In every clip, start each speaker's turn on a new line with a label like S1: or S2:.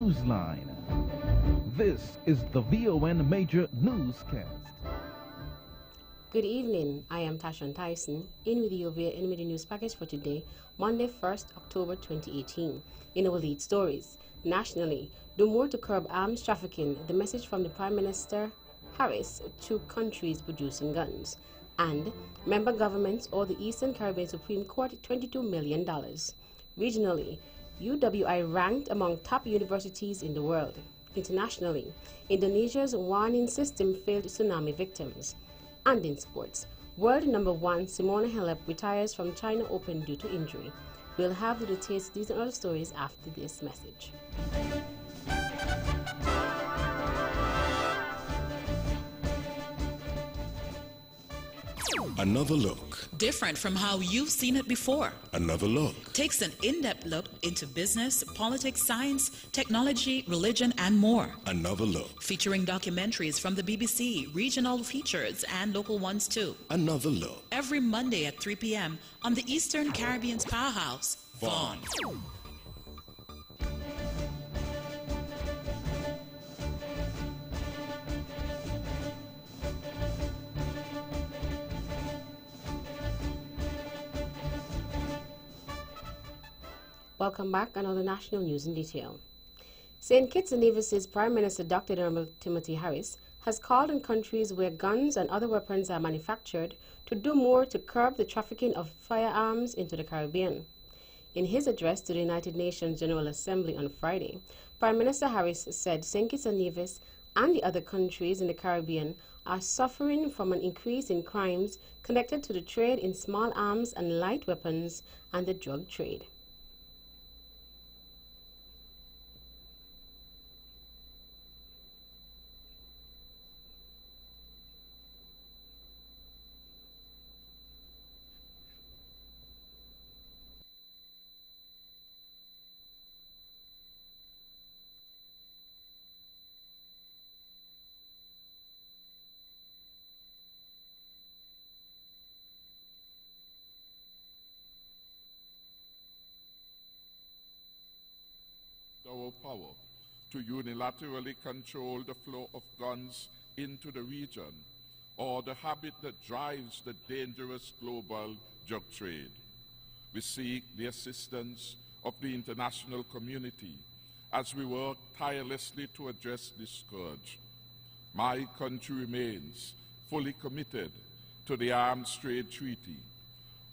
S1: Newsline. This is the VON Major Newscast.
S2: Good evening, I am Tashan Tyson, in with you via NMD News Package for today, Monday, 1st October 2018. In our lead stories, nationally, do more to curb arms trafficking, the message from the Prime Minister Harris to countries producing guns, and member governments or the Eastern Caribbean Supreme Court $22 million. Regionally, UWI ranked among top universities in the world. Internationally, Indonesia's warning system failed tsunami victims. And in sports, world number one Simona Halep retires from China Open due to injury. We'll have the details of these and other stories after this message.
S3: Another look.
S4: Different from how you've seen it before.
S3: Another look.
S4: Takes an in-depth look into business, politics, science, technology, religion, and more.
S3: Another look.
S4: Featuring documentaries from the BBC, regional features, and local ones too.
S3: Another look.
S4: Every Monday at 3 p.m. on the Eastern Caribbean's powerhouse, VON.
S2: Welcome back. Another national news in detail. St. Kitts and Nevis's Prime Minister Dr. Timothy Harris has called on countries where guns and other weapons are manufactured to do more to curb the trafficking of firearms into the Caribbean. In his address to the United Nations General Assembly on Friday, Prime Minister Harris said St. Kitts and Nevis and the other countries in the Caribbean are suffering from an increase in crimes connected to the trade in small arms and light weapons and the drug trade.
S5: Our power to unilaterally control the flow of guns into the region, or the habit that drives the dangerous global drug trade. We seek the assistance of the international community as we work tirelessly to address this scourge. My country remains fully committed to the Arms Trade Treaty.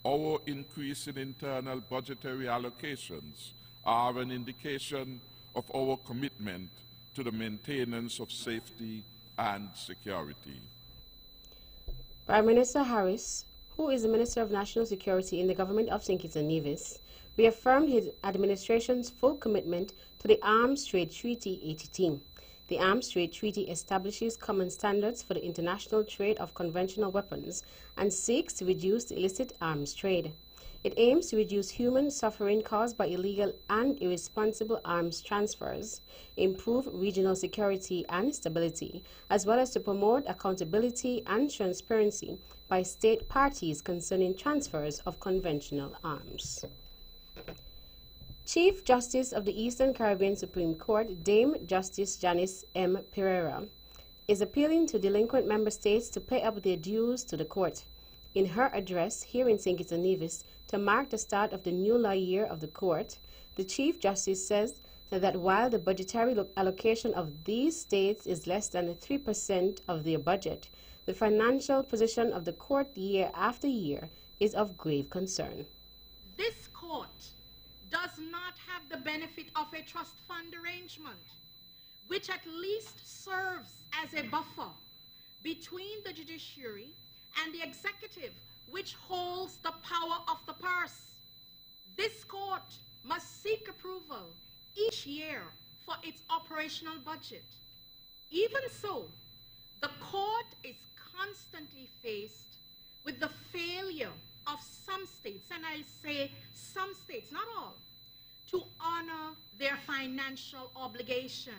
S5: Our increase in internal budgetary allocations are an indication of our commitment to the maintenance of safety and security.
S2: Prime Minister Harris, who is the Minister of National Security in the government of St. Kitts and Nevis, reaffirmed his administration's full commitment to the Arms Trade Treaty ATT. The Arms Trade Treaty establishes common standards for the international trade of conventional weapons and seeks to reduce the illicit arms trade. It aims to reduce human suffering caused by illegal and irresponsible arms transfers, improve regional security and stability, as well as to promote accountability and transparency by state parties concerning transfers of conventional arms. Chief Justice of the Eastern Caribbean Supreme Court, Dame Justice Janice M. Pereira, is appealing to delinquent member states to pay up their dues to the court. In her address here in St. Kitts and Nevis to mark the start of the new law year of the court, the Chief Justice says that while the budgetary allocation of these states is less than 3% of their budget, the financial position of the court year after year is of grave concern.
S6: This court does not have the benefit of a trust fund arrangement, which at least serves as a buffer between the judiciary and the executive, which holds the power of the purse. This court must seek approval each year for its operational budget. Even so, the court is constantly faced with the failure of some states, and I say some states, not all, to honor their financial obligations.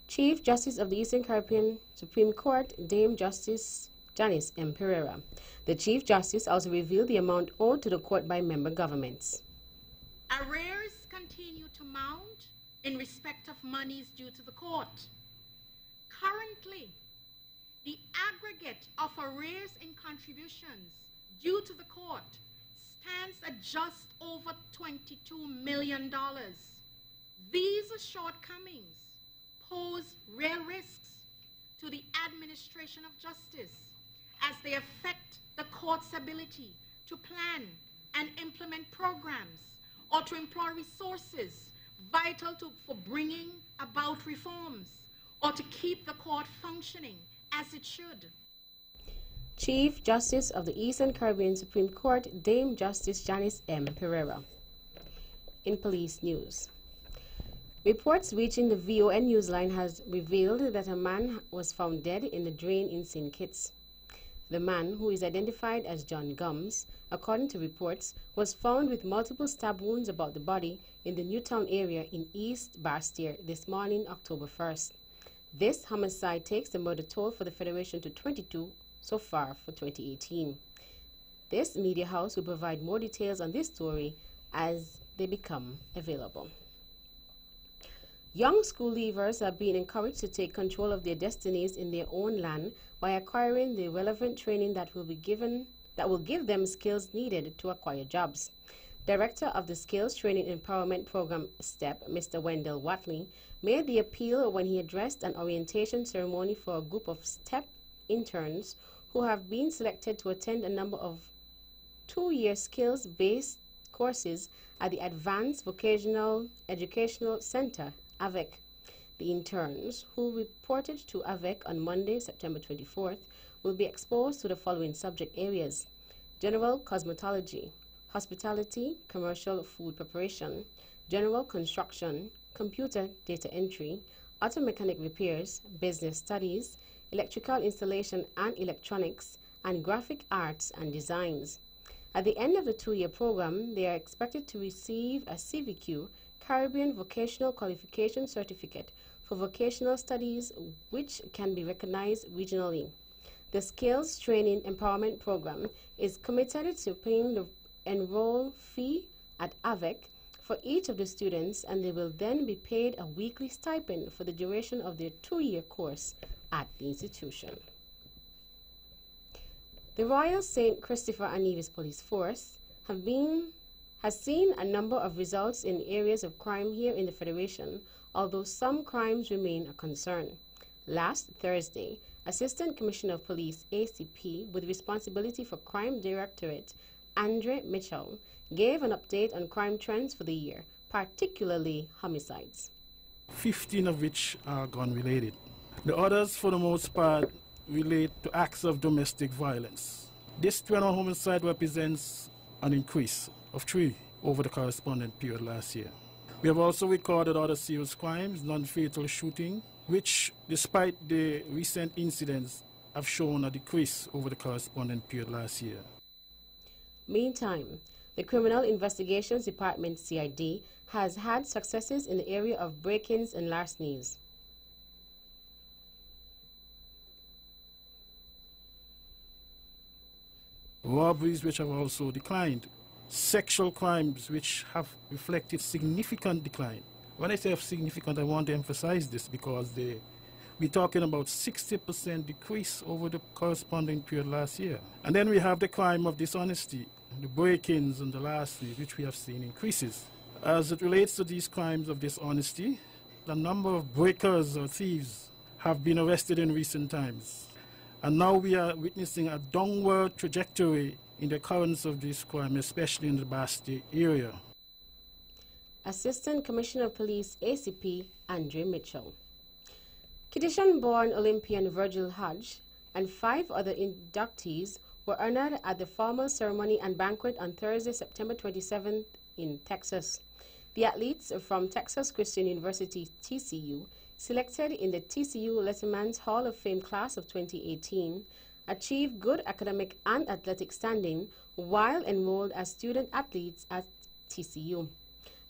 S2: Chief Justice of the Eastern Caribbean Supreme Court, Dame Justice Janice M. Pereira. The Chief Justice also revealed the amount owed to the court by member governments.
S6: Arrears continue to mount in respect of monies due to the court. Currently, the aggregate of arrears in contributions due to the court stands at just over $22 million. These shortcomings pose real risks to the administration of justice as they affect the court's ability to plan and implement programs or to employ resources vital for bringing about reforms or to keep the court functioning as it should.
S2: Chief Justice of the Eastern Caribbean Supreme Court, Dame Justice Janice M. Pereira. In police news, reports reaching the VON Newsline has revealed that a man was found dead in the drain in St. Kitts. The man, who is identified as John Gums, according to reports, was found with multiple stab wounds about the body in the Newtown area in East Bastyr this morning, October 1st. This homicide takes the murder toll for the Federation to 22 so far for 2018. This media house will provide more details on this story as they become available. Young school leavers are being encouraged to take control of their destinies in their own land by acquiring the relevant training that will give them skills needed to acquire jobs. Director of the Skills Training Empowerment Program, STEP, Mr. Wendell Watley, made the appeal when he addressed an orientation ceremony for a group of STEP interns who have been selected to attend a number of two-year skills-based courses at the Advanced Vocational Educational Center, AVEC. The interns, who reported to AVEC on Monday, September 24th, will be exposed to the following subject areas: general cosmetology, hospitality, commercial food preparation, general construction, computer data entry, auto mechanic repairs, business studies, electrical installation and electronics, and graphic arts and designs. At the end of the two-year program, they are expected to receive a CVQ, Caribbean Vocational Qualification Certificate for vocational studies, which can be recognized regionally. The Skills Training Empowerment Program is committed to paying the enroll fee at AVEC for each of the students, and they will then be paid a weekly stipend for the duration of their two-year course at the institution. The Royal St. Christopher and Nevis Police Force has seen a number of results in areas of crime here in the Federation, although some crimes remain a concern. Last Thursday, Assistant Commissioner of Police ACP with responsibility for Crime Directorate, Andre Mitchell, gave an update on crime trends for the year, particularly homicides.
S7: 15 of which are gun-related. The others, for the most part, relate to acts of domestic violence. This 12 homicide represents an increase of 3 over the corresponding period last year. We have also recorded other serious crimes, non-fatal shooting, which, despite the recent incidents, have shown a decrease over the corresponding period last year.
S2: Meantime, the Criminal Investigations Department, CID, has had successes in the area of break-ins and larcenies.
S7: Robberies which have also declined. Sexual crimes which have reflected significant decline. When I say significant, I want to emphasize this because we're talking about 60% decrease over the corresponding period last year. And then we have the crime of dishonesty, the break-ins and the larcenies, which we have seen increases. As it relates to these crimes of dishonesty, the number of breakers or thieves have been arrested in recent times. And now we are witnessing a downward trajectory in the occurrence of this crime, especially in the Bastyr area.
S2: Assistant Commissioner of Police ACP, Andre Mitchell. Kittitian-born Olympian Virgil Hodge and 5 other inductees were honored at the formal ceremony and banquet on Thursday, September 27th in Texas. The athletes from Texas Christian University, TCU, selected in the TCU Letterman's Hall of Fame class of 2018, achieved good academic and athletic standing while enrolled as student athletes at TCU.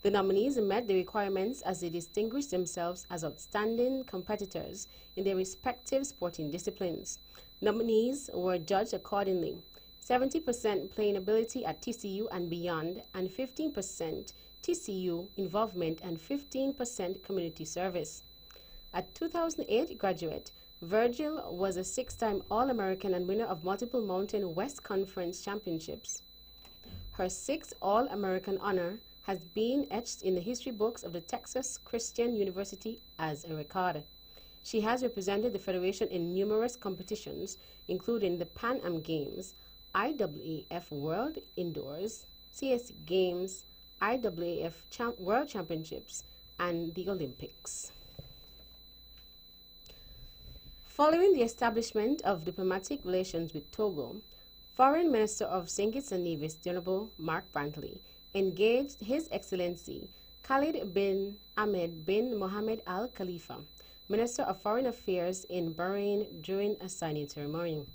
S2: The nominees met the requirements as they distinguished themselves as outstanding competitors in their respective sporting disciplines. Nominees were judged accordingly: 70% playing ability at TCU and beyond, and 15% TCU involvement, and 15% community service. A 2008 graduate, Virgil was a 6-time All-American and winner of multiple Mountain West Conference championships. Her 6th All-American honor has been etched in the history books of the Texas Christian University as a record. She has represented the Federation in numerous competitions, including the Pan Am Games, IAAF World Indoors, CS Games, IAAF World Championships, and the Olympics. Following the establishment of diplomatic relations with Togo, Foreign Minister of St. Kitts and Nevis, the Honorable Mark Brantley, engaged His Excellency Khalid bin Ahmed bin Mohammed Al Khalifa, Minister of Foreign Affairs in Bahrain, during a signing ceremony.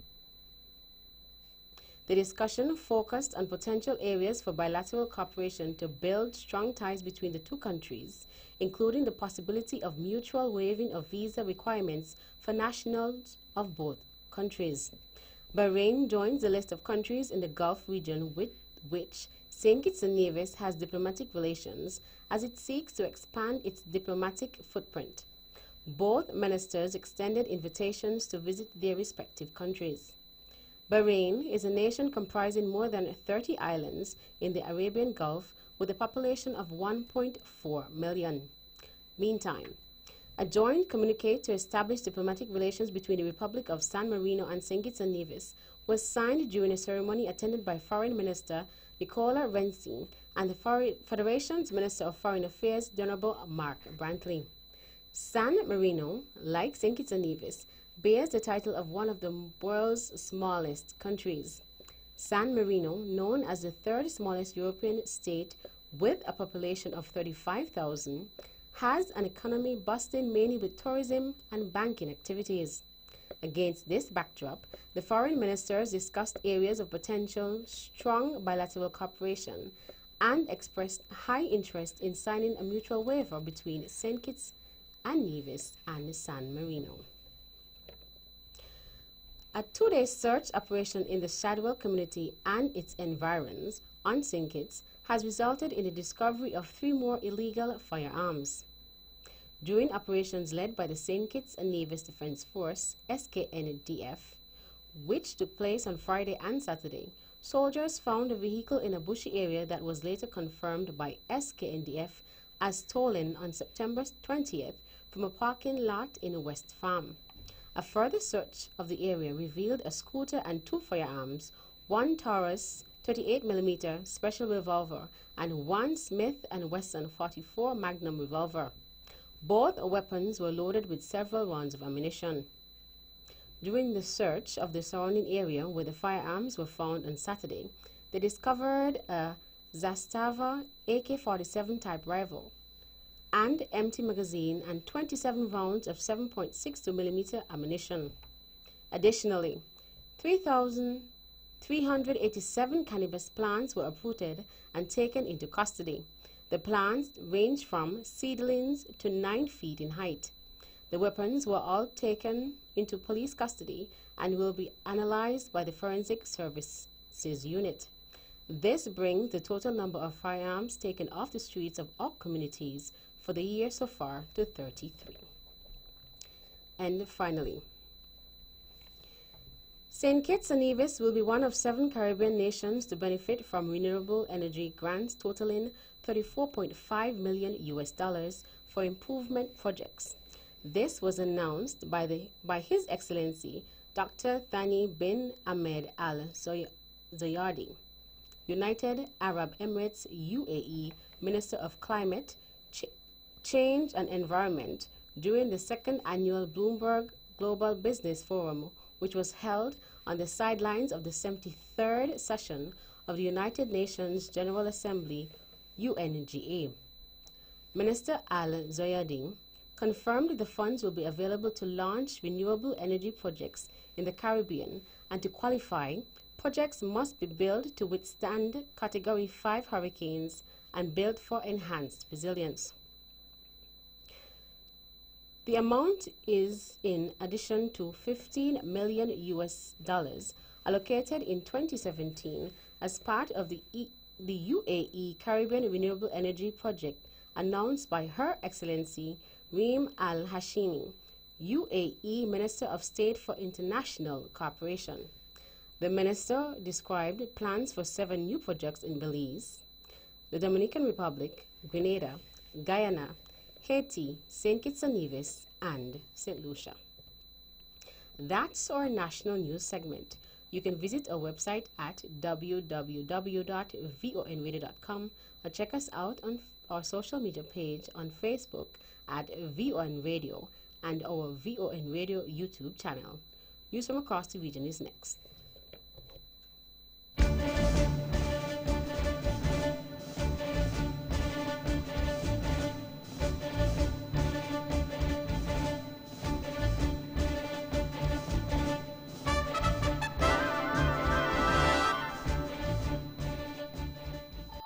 S2: The discussion focused on potential areas for bilateral cooperation to build strong ties between the two countries, including the possibility of mutual waiving of visa requirements for nationals of both countries. Bahrain joins the list of countries in the Gulf region with which St. Kitts and Nevis has diplomatic relations as it seeks to expand its diplomatic footprint. Both ministers extended invitations to visit their respective countries. Bahrain is a nation comprising more than 30 islands in the Arabian Gulf with a population of 1.4 million. Meantime, a joint communique to establish diplomatic relations between the Republic of San Marino and St. Kitts and Nevis was signed during a ceremony attended by Foreign Minister Nicola Renzi and the Federation's Minister of Foreign Affairs, the Honorable Mark Brantley. San Marino, like St. Kitts and Nevis, bears the title of one of the world's smallest countries. San Marino, known as the 3rd smallest European state with a population of 35,000, has an economy bustling mainly with tourism and banking activities. Against this backdrop, the foreign ministers discussed areas of potential strong bilateral cooperation and expressed high interest in signing a mutual waiver between St. Kitts and Nevis and San Marino. A 2-day search operation in the Shadwell community and its environs on St. Kitts has resulted in the discovery of 3 more illegal firearms. During operations led by the St. Kitts and Nevis Defense Force, SKNDF, which took place on Friday and Saturday, soldiers found a vehicle in a bushy area that was later confirmed by SKNDF as stolen on September 20th from a parking lot in West Farm. A further search of the area revealed a scooter and 2 firearms, 1 Taurus 38mm special revolver and 1 Smith & Wesson 44 Magnum revolver. Both weapons were loaded with several rounds of ammunition. During the search of the surrounding area where the firearms were found on Saturday, they discovered a Zastava AK-47 type rifle and empty magazine and 27 rounds of 7.62mm ammunition. Additionally, 3,387 cannabis plants were uprooted and taken into custody. The plants range from seedlings to 9 feet in height. The weapons were all taken into police custody and will be analyzed by the Forensic Services Unit. This brings the total number of firearms taken off the streets of all communities for the year so far to 33. And finally, St. Kitts and Nevis will be one of 7 Caribbean nations to benefit from renewable energy grants totaling $34.5 million for improvement projects. This was announced by His Excellency Dr. Thani bin Ahmed Al Zayadi, United Arab Emirates UAE Minister of Climate Change and Environment during the 2nd annual Bloomberg Global Business Forum, which was held on the sidelines of the 73rd session of the United Nations General Assembly, UNGA. Minister Al Zayadi confirmed the funds will be available to launch renewable energy projects in the Caribbean, and to qualify, projects must be built to withstand Category 5 hurricanes and built for enhanced resilience. The amount is in addition to $15 million allocated in 2017 as part of the the UAE Caribbean Renewable Energy Project announced by Her Excellency Reem Al Hashimi, UAE Minister of State for International Cooperation. The minister described plans for 7 new projects in Belize, the Dominican Republic, Grenada, Guyana, Haiti, St. Kitts and Nevis, and St. Lucia. That's our national news segment. You can visit our website at www.vonradio.com or check us out on our social media page on Facebook at VON Radio and our VON Radio YouTube channel. News from across the region is next.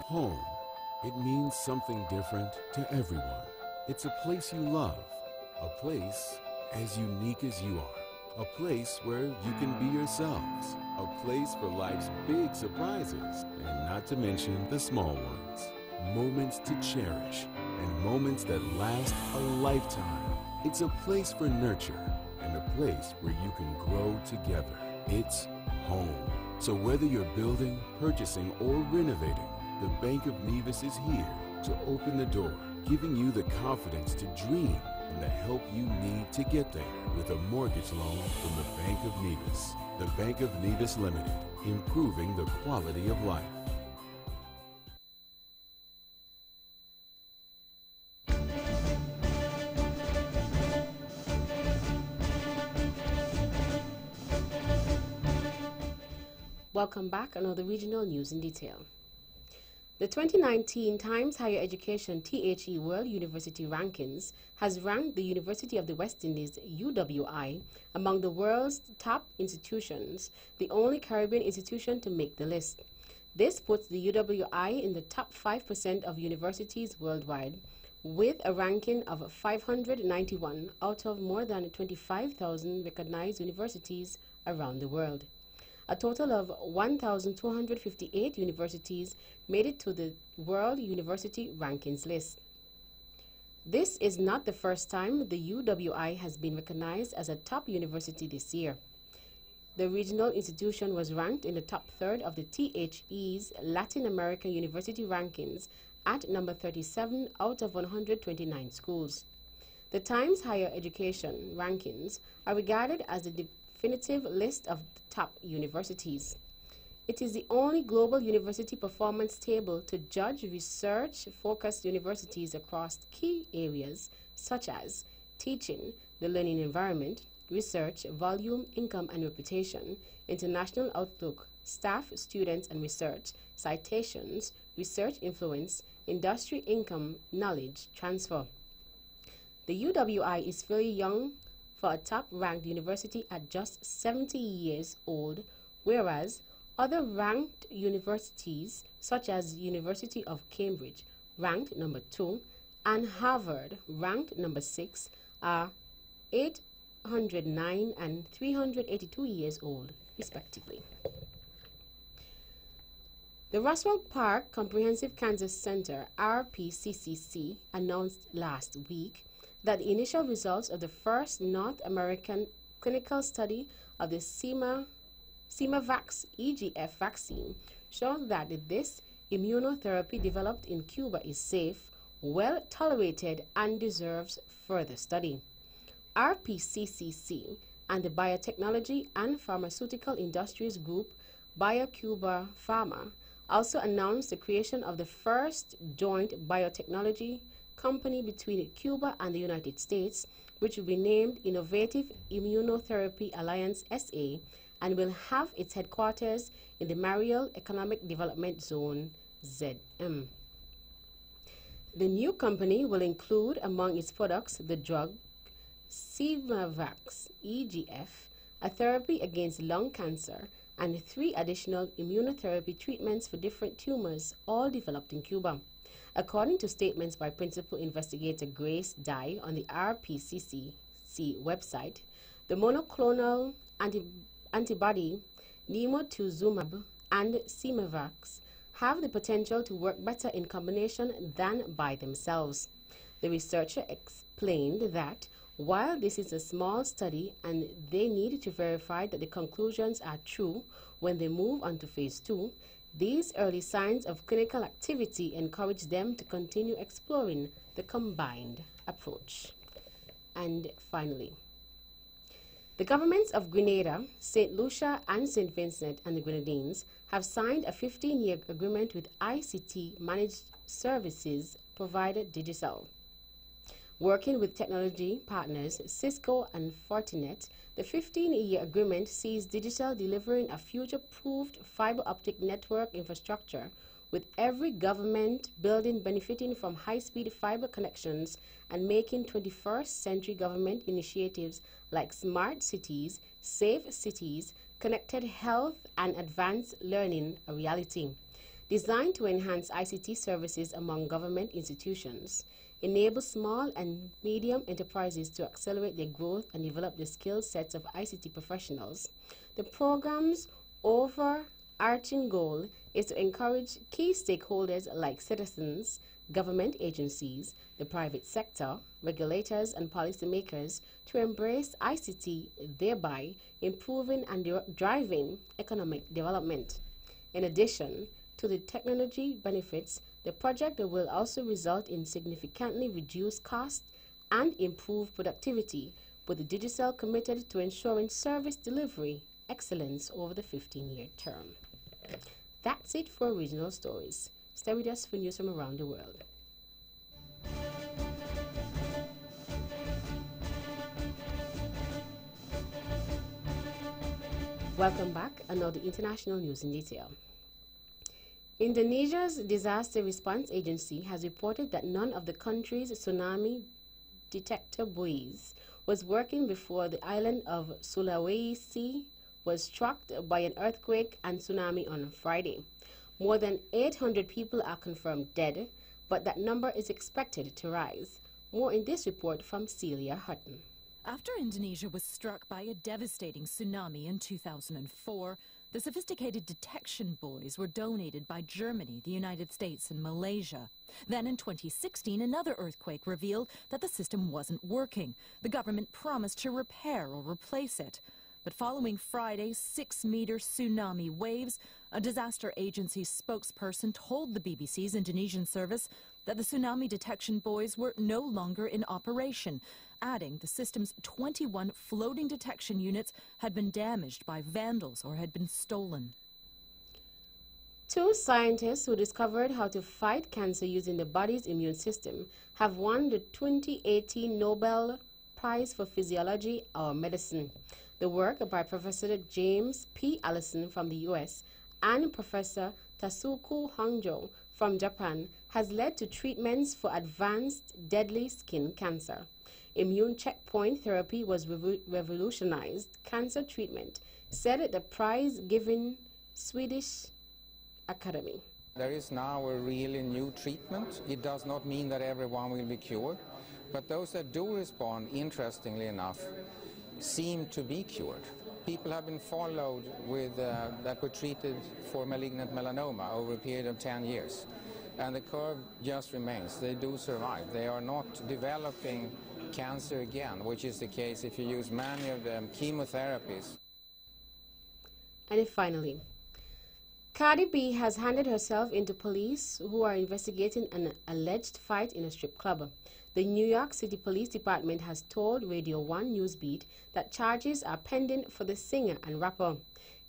S8: Home. It means something different to everyone. It's a place you love, a place as unique as you are, a place where you can be yourselves, a place for life's big surprises, and not to mention the small ones. Moments to cherish and moments that last a lifetime. It's a place for nurture and a place where you can grow together. It's home. So whether you're building, purchasing, or renovating, the Bank of Nevis is here to open the door, giving you the confidence to dream and the help you need to get there with a mortgage loan from the Bank of Nevis. The Bank of Nevis Limited, improving the quality of life.
S2: Welcome back. Another regional news in detail. The 2019 Times Higher Education THE World University Rankings has ranked the University of the West Indies, UWI, among the world's top institutions, the only Caribbean institution to make the list. This puts the UWI in the top 5% of universities worldwide, with a ranking of 591 out of more than 25,000 recognized universities around the world. A total of 1,258 universities made it to the World University Rankings list. This is not the first time the UWI has been recognized as a top university this year. The regional institution was ranked in the top third of the THE's Latin American University Rankings at number 37 out of 129 schools. The Times Higher Education Rankings are regarded as the definitive list of the top universities. It is the only global university performance table to judge research-focused universities across key areas such as teaching, the learning environment, research, volume, income and reputation, international outlook, staff, students and research, citations, research influence, industry income, knowledge transfer. The UWI is fairly young for a top-ranked university at just 70 years old, whereas other ranked universities, such as University of Cambridge, ranked number 2, and Harvard, ranked number 6, are 809 and 382 years old, respectively. The Roswell Park Comprehensive Cancer Center, RPCCC, announced last week that the initial results of the first North American clinical study of the CIMAVAX EGF vaccine showed that this immunotherapy developed in Cuba is safe, well tolerated, and deserves further study. RPCCC and the Biotechnology and Pharmaceutical Industries Group, BioCuba Pharma, also announced the creation of the first joint biotechnology company between Cuba and the United States, which will be named Innovative Immunotherapy Alliance SA and will have its headquarters in the Mariel Economic Development Zone, ZM. The new company will include among its products the drug CIMAVAX EGF, a therapy against lung cancer, and 3 additional immunotherapy treatments for different tumors, all developed in Cuba. According to statements by Principal Investigator Grace Dye on the RPCCC website, the monoclonal antibody nemotuzumab and CIMAVAX have the potential to work better in combination than by themselves. The researcher explained that while this is a small study and they need to verify that the conclusions are true when they move on to phase 2, these early signs of clinical activity encourage them to continue exploring the combined approach. And finally, the governments of Grenada, St. Lucia, and St. Vincent and the Grenadines have signed a 15-year agreement with ICT Managed Services provider Digicel. Working with technology partners Cisco and Fortinet, the 15-year agreement sees Digicel delivering a future-proofed fiber optic network infrastructure, with every government building benefiting from high-speed fiber connections and making 21st century government initiatives like smart cities, safe cities, connected health, and advanced learning a reality. Designed to enhance ICT services among government institutions, enable small and medium enterprises to accelerate their growth and develop the skill sets of ICT professionals, the program's overarching goal is to encourage key stakeholders like citizens, government agencies, the private sector, regulators, and policymakers to embrace ICT, thereby improving and driving economic development. In addition to the technology benefits, the project will also result in significantly reduced costs and improved productivity, with the Digicel committed to ensuring service delivery excellence over the 15-year term. That's it for Regional Stories. Stay with us for news from around the world. Welcome back, and now the international news in detail. Indonesia's disaster response agency has reported that none of the country's tsunami detector buoys was working before the island of Sulawesi was struck by an earthquake and tsunami on Friday. More than 800 people are confirmed dead, but that number is expected to rise. More in this report from Celia Hutton.
S9: After Indonesia was struck by a devastating tsunami in 2004, the sophisticated detection buoys were donated by Germany, the United States, and Malaysia. Then in 2016, another earthquake revealed that the system wasn't working. The government promised to repair or replace it. But following Friday's 6-meter tsunami waves, a disaster agency spokesperson told the BBC's Indonesian service that the tsunami detection buoys were no longer in operation, adding the system's 21 floating detection units had been damaged by vandals or had been stolen.
S2: 2 scientists who discovered how to fight cancer using the body's immune system have won the 2018 Nobel Prize for Physiology or Medicine. The work by Professor James P. Allison from the US and Professor Tasuku Honjo from Japan has led to treatments for advanced deadly skin cancer. Immune checkpoint therapy was revolutionized cancer treatment, said the prize-giving Swedish Academy.
S10: There is now a really new treatment. It does not mean that everyone will be cured, but those that do respond, interestingly enough, seem to be cured. People have been followed with that were treated for malignant melanoma over a period of 10 years, and the curve just remains. They do survive. They are not developing cancer again, which is the case if you use many of the chemotherapies.
S2: And finally, Cardi B has handed herself into police who are investigating an alleged fight in a strip club. The New York City Police Department has told Radio 1 Newsbeat that charges are pending for the singer and rapper.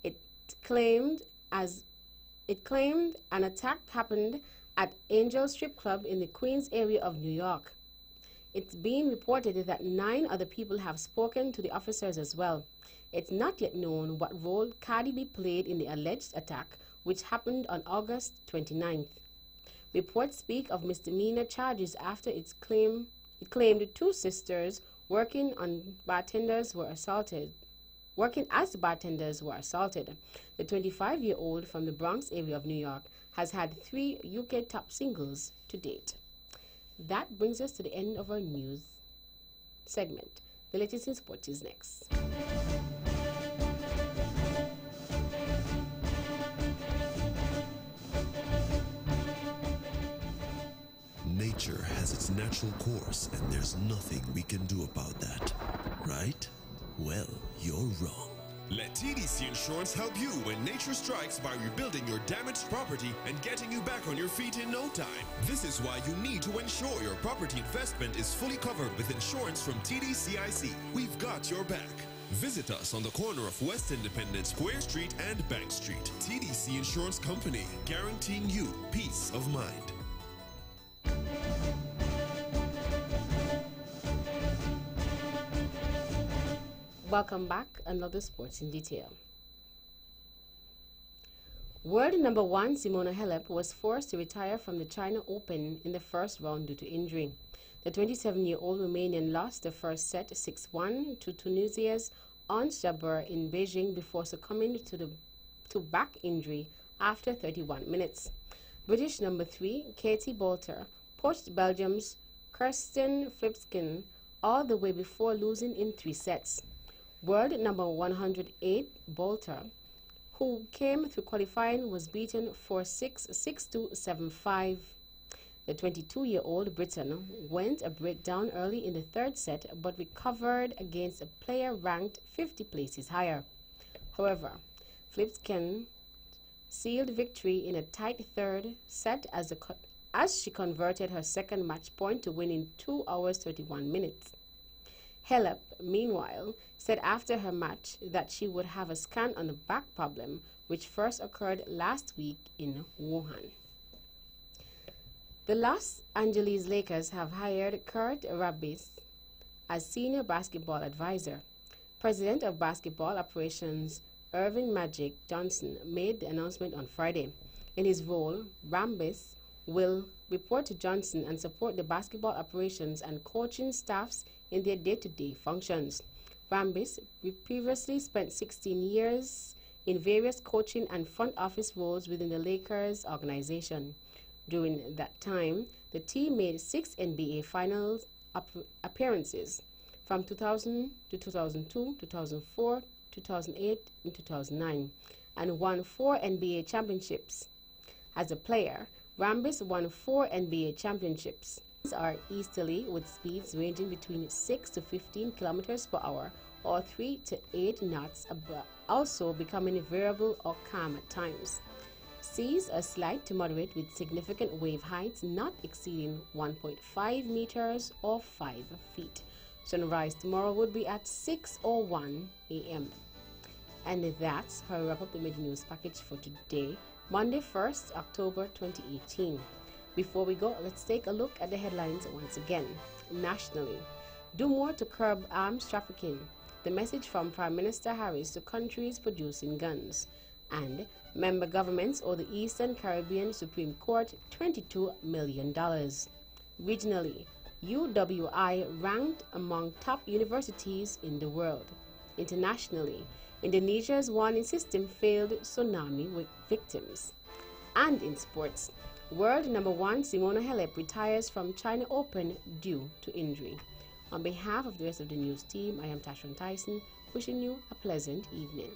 S2: It claimed an attack happened at Angel Strip Club in the Queens area of New York. It's being reported that 9 other people have spoken to the officers as well. It's not yet known what role Cardi B played in the alleged attack, which happened on August 29th. Reports speak of misdemeanor charges after it claimed 2 sisters working as bartenders were assaulted. The 25-year-old from the Bronx area of New York has had 3 UK top singles to date. That brings us to the end of our news segment. The latest in sports is next.
S11: Nature has its natural course, and there's nothing we can do about that. Right? Well, you're wrong.
S12: Let TDC Insurance help you when nature strikes by rebuilding your damaged property and getting you back on your feet in no time. This is why you need to ensure your property investment is fully covered with insurance from TDCIC. We've got your back. Visit us on the corner of West Independence Square Street and Bank Street. TDC Insurance Company, guaranteeing you peace of mind.
S2: Welcome back. Another sports in detail. World number 1 Simona Halep was forced to retire from the China Open in the first round due to injury. The 27-year-old Romanian lost the first set 6-1 to Tunisia's Ons Jabeur in Beijing before succumbing to back injury after 31 minutes. British number 3 Katie Boulter pushed Belgium's Kirsten Flipsken all the way before losing in 3 sets. World number 108 Boulter, who came through qualifying, was beaten 4-6, 6-2, 7-5. The 22-year-old Briton went a breakdown early in the third set but recovered against a player ranked 50 places higher. However, Flipsken sealed victory in a tight third set as she converted her second match point to win in 2 hours 31 minutes. Halep, meanwhile, said after her match that she would have a scan on the back problem, which first occurred last week in Wuhan. The Los Angeles Lakers have hired Kurt Rambis as senior basketball advisor. President of Basketball Operations Irving Magic Johnson made the announcement on Friday. In his role, Rambis will report to Johnson and support the basketball operations and coaching staffs in their day-to-day functions. Rambis previously spent 16 years in various coaching and front office roles within the Lakers organization. During that time, the team made 6 NBA Finals appearances from 2000 to 2002, 2004, 2008, and 2009, and won 4 NBA championships. As a player, Rambis won 4 NBA championships. These are easterly with speeds ranging between 6 to 15 kilometers per hour or 3 to 8 knots, also becoming variable or calm at times. Seas are slight to moderate with significant wave heights not exceeding 1.5 meters or 5 feet. Sunrise tomorrow would be at 6:01 a.m. And that's how I wrap up the mid-news package for today, Monday 1st October 2018. Before we go, let's take a look at the headlines once again. Nationally, do more to curb arms trafficking. The message from Prime Minister Harris to countries producing guns. And member governments owe the Eastern Caribbean Supreme Court $22 million. Regionally, UWI ranked among top universities in the world. Internationally, Indonesia's warning system failed tsunami victims. And in sports, world number 1 Simona Halep retires from China Open due to injury. On behalf of the rest of the news team, I am Tashon Tyson, wishing you a pleasant evening.